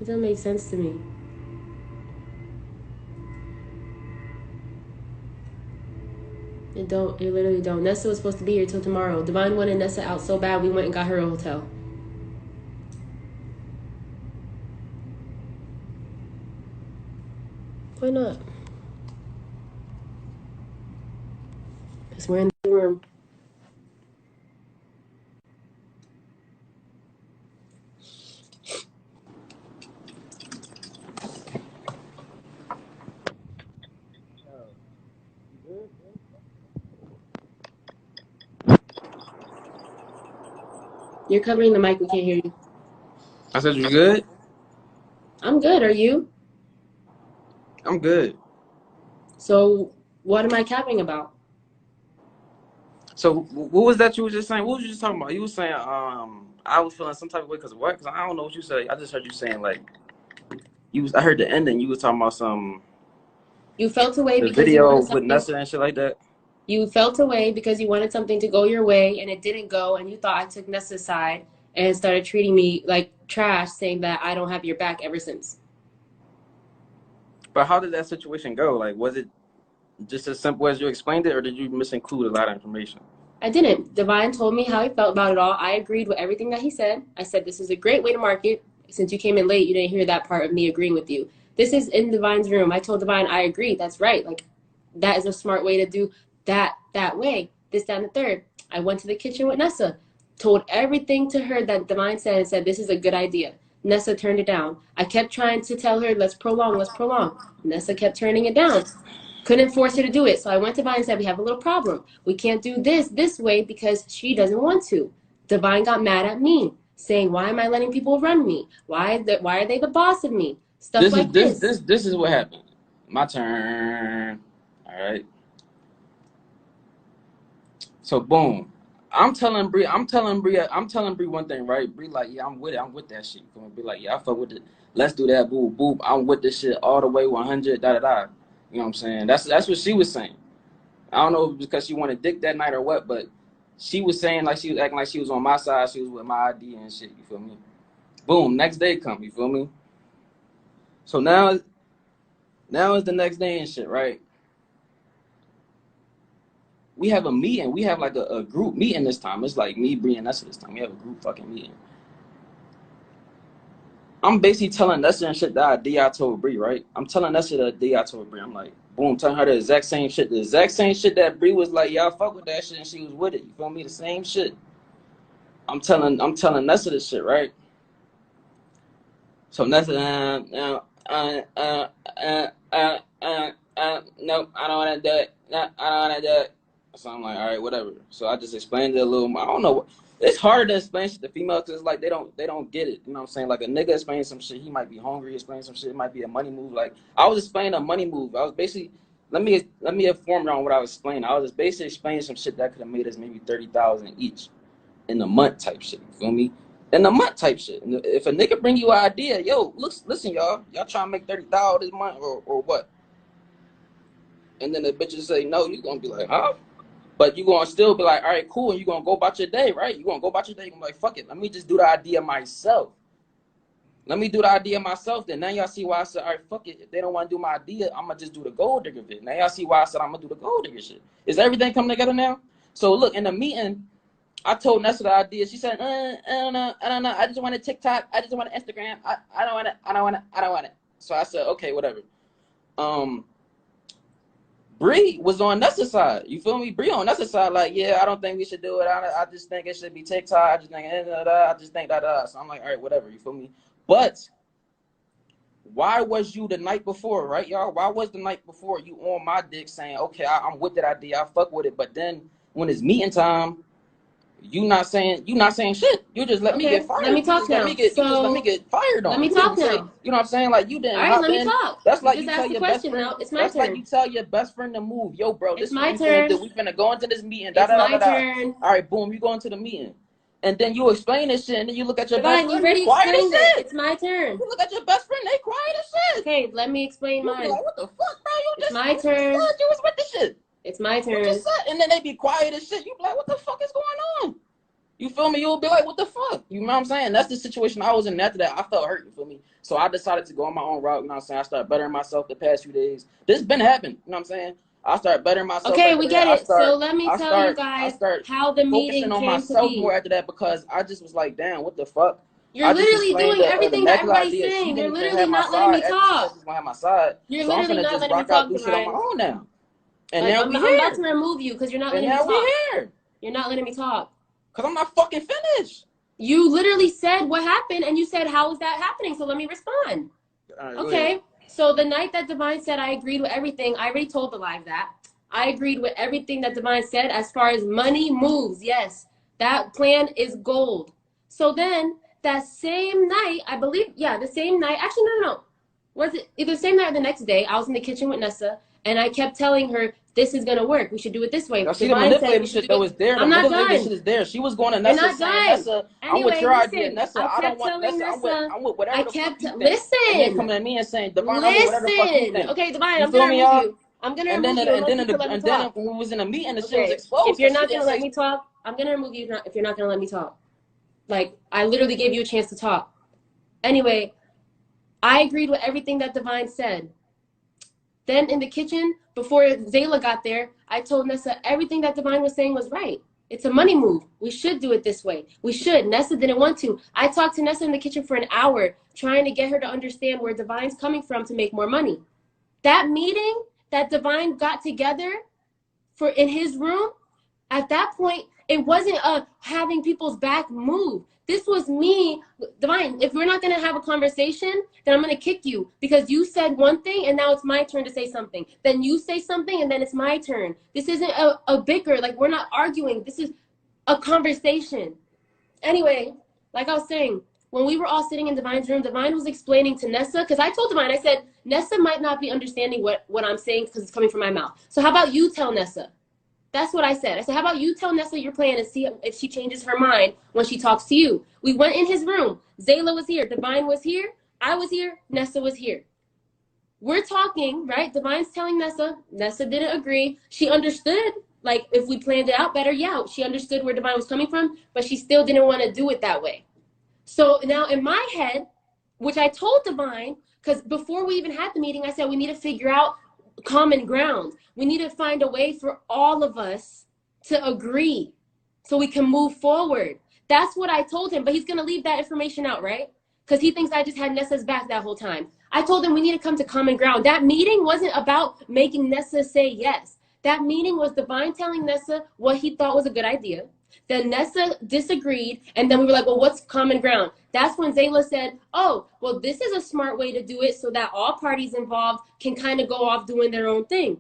It doesn't make sense to me. It don't. It literally don't. Nessa was supposed to be here till tomorrow. Davine wanted Nessa out so bad, we went and got her a hotel. Why not? Because we're in the room. You're covering the mic. We can't hear you. I said, you good? I'm good. Are you? I'm good. So what am I capping about? So what was that you was just saying? What was you just talking about? You was saying I was feeling some type of way because of what? Because I don't know what you said. I just heard you saying like I heard the ending. You was talking about some You felt away the because you video wanted with something. Nessa and shit like that. You felt away because you wanted something to go your way and it didn't go, and you thought I took Nessa's side and started treating me like trash, saying that I don't have your back ever since. But how did that situation go? Like, was it just as simple as you explained it, or did you misinclude a lot of information? I didn't. Davine told me how he felt about it all. I agreed with everything that he said. I said, this is a great way to market. Since you came in late, you didn't hear that part of me agreeing with you. This is in Divine's room. I told Divine, I agree. That's right. Like, that is a smart way to do that way. This, that, and the third. I went to the kitchen with Nessa, told everything to her that Divine said, and said, this is a good idea. Nessa turned it down. I kept trying to tell her, let's prolong, let's prolong. Nessa kept turning it down. Couldn't force her to do it. So I went to Divine and said, we have a little problem. We can't do this way because she doesn't want to. Divine got mad at me, saying, why am I letting people run me? Why are they the boss of me? Stuff like this. This is what happened. My turn. All right. So boom. I'm telling Bree one thing, right? Bree like, yeah, I'm with it. I'm with that shit. You be like, yeah, I fuck with it. Let's do that, boo, boop. I'm with this shit all the way 100, da da da. You know what I'm saying? That's what she was saying. I don't know if it was because she wanted dick that night or what, but she was saying like she was acting like she was on my side. She was with my idea and shit. You feel me? Boom. Next day come. You feel me? So now is the next day and shit, right? We have a meeting. We have like a group meeting this time. It's like me, Bree, and Nessa this time. We have a group fucking meeting. I'm basically telling Nessa and shit that I told Bree, right? I'm telling Nessa the I told Bree. I'm like, boom, telling her the exact same shit. The exact same shit that Bree was like, yeah, I fuck with that shit, and she was with it. You feel me? The same shit. I'm telling Nessa this shit, right? So Nessa, no, I don't want to do it. No, I don't want to do it. So I'm like, all right, whatever. So I just explained it a little more. I don't know. It's harder to explain shit to females because it's like they don't get it. You know what I'm saying? Like a nigga explaining some shit, he might be hungry. Explaining some shit, it might be a money move. Like I was explaining a money move. I was basically let me inform you on what I was explaining. I was just basically explaining some shit that could have made us maybe 30,000 each in a month type shit. You feel me? In a month type shit. And if a nigga bring you an idea, yo, listen, y'all trying to make 30,000 this month or what? And then the bitches say no, you gonna be like, huh? But you gonna still be like, all right, cool, and you gonna go about your day, right? You gonna go about your day, you gonna be like, fuck it, let me just do the idea myself. Let me do the idea myself. Then now y'all see why I said, all right, fuck it. If they don't want to do my idea, I'm gonna just do the gold digger bit. Now y'all see why I said I'm gonna do the gold digger shit. Is everything coming together now? So look, in the meeting, I told Nessa the idea. She said, I don't know. I just want a TikTok. I just want an Instagram. I don't want it. So I said, okay, whatever. Bree was on Nessa's side. You feel me? Bree on Nessa's side, like, yeah, I don't think we should do it. I just think it should be TikTok. I just think that. So I'm like, all right, whatever. You feel me? But why was you the night before, right, y'all? Why was the night before you on my dick saying, okay, I'm with that idea. I fuck with it. But then when it's meeting time, you not saying shit. You just let me get fired. Let me talk now. You just let me get fired on. Let me talk now. You know what I'm saying? Like you didn't. All right, let me talk. That's like you tell your best friend. It's my turn. Like you tell your best friend to move. Yo, bro, this it's is my what turn. we finna go into this meeting. It's my turn. All right, boom, you go into the meeting. And then you explain this shit, and then you look at your best friend. You already explained it. It's my turn. You look at your best friend, they quiet as shit. Okay, let me explain mine. Like, what the fuck, bro? It's my turn. You was with this shit. It's my turn. You just said, and then they be quiet as shit. You be like, what the fuck is going on? You feel me? You'll be like, what the fuck? You know what I'm saying? That's the situation I was in. After that, I felt hurt. You feel me? So I decided to go on my own route. You know what I'm saying? I started bettering myself the past few days. This been happening. You know what I'm saying? I started bettering myself Okay, after we that. get it. So let me tell you I guys start how the focusing meeting on came to myself more be. after that because I just was like, damn, what the fuck? You're I just literally explained doing the everything that negative everybody's idea. She saying. You're didn't even literally have my not letting side me after she said talk. she's gonna have my side. You're So I'm literally finna not just letting me rock out, talk, do shit on my Divine. own now. And Like now I'm we about to here. remove you because you're not And letting me now we talk. here. You're not letting me talk. Cause I'm not fucking finished. You literally said what happened, and you said, how is that happening? So let me respond. All right, go ahead. Okay. So the night that Divine said I agreed with everything, I already told the live that. I agreed with everything that Divine said as far as money moves. Yes, that plan is gold. So then that same night, I believe, yeah, the same night. Actually, no. Was it either the same night or the next day? I was in the kitchen with Nessa, and I kept telling her, this is going to work. We should do it this way. Y'all see the Divine said we manipulative should shit do that it. was there. The I'm not manipulative done. shit is there. She was going to You're Nessa not saying, done. Nessa, I'm with Anyway, your idea. listen. Nessa, I I don't kept want telling Nessa. Nessa. I'm with I whatever the fuck kept you think. And then listen. coming at me and saying, Divine, I'm with whatever the fuck you Listen. think. Okay, Divine, You I'm gonna feel me, remove y'all? you. I'm gonna And then remove you and unless then you can let me and then talk. when we was in a meeting, the shit was Okay. exposed If you're because she not gonna didn't let say. me talk, I'm gonna remove you if you're not gonna let me talk. Like I literally gave you a chance to talk. Anyway, I agreed with everything that Divine said. Then in the kitchen, before Zayla got there, I told Nessa everything that Divine was saying was right. It's a money move. We should do it this way. We should. Nessa didn't want to. I talked to Nessa in the kitchen for an hour, trying to get her to understand where Divine's coming from to make more money. That meeting that Divine got together for in his room, at that point, it wasn't a having people's back move. This was me, Divine. If we're not gonna have a conversation, then I'm gonna kick you because you said one thing and now it's my turn to say something. Then you say something and then it's my turn. This isn't a bicker. Like we're not arguing. This is a conversation. Anyway, like I was saying, when we were all sitting in Divine's room, Divine was explaining to Nessa, because I told Divine, I said, Nessa might not be understanding what I'm saying because it's coming from my mouth. So how about you tell Nessa? That's what I said. I said, how about you tell Nessa your plan and see if she changes her mind when she talks to you? We went in his room. Zayla was here. Divine was here. I was here. Nessa was here. We're talking, right? Divine's telling Nessa. Nessa didn't agree. She understood, like, if we planned it out better, yeah, she understood where Divine was coming from, but she still didn't want to do it that way. So now in my head, which I told Divine, because before we even had the meeting, I said we need to figure out common ground. We need to find a way for all of us to agree so we can move forward. That's what I told him, but he's going to leave that information out, right? Because he thinks I just had Nessa's back that whole time. I told him we need to come to common ground. That meeting wasn't about making Nessa say yes. That meeting was Divine telling Nessa what he thought was a good idea. Then Nessa disagreed, and then we were like, well, what's common ground? That's when Zayla said, oh, well, this is a smart way to do it so that all parties involved can kind of go off doing their own thing.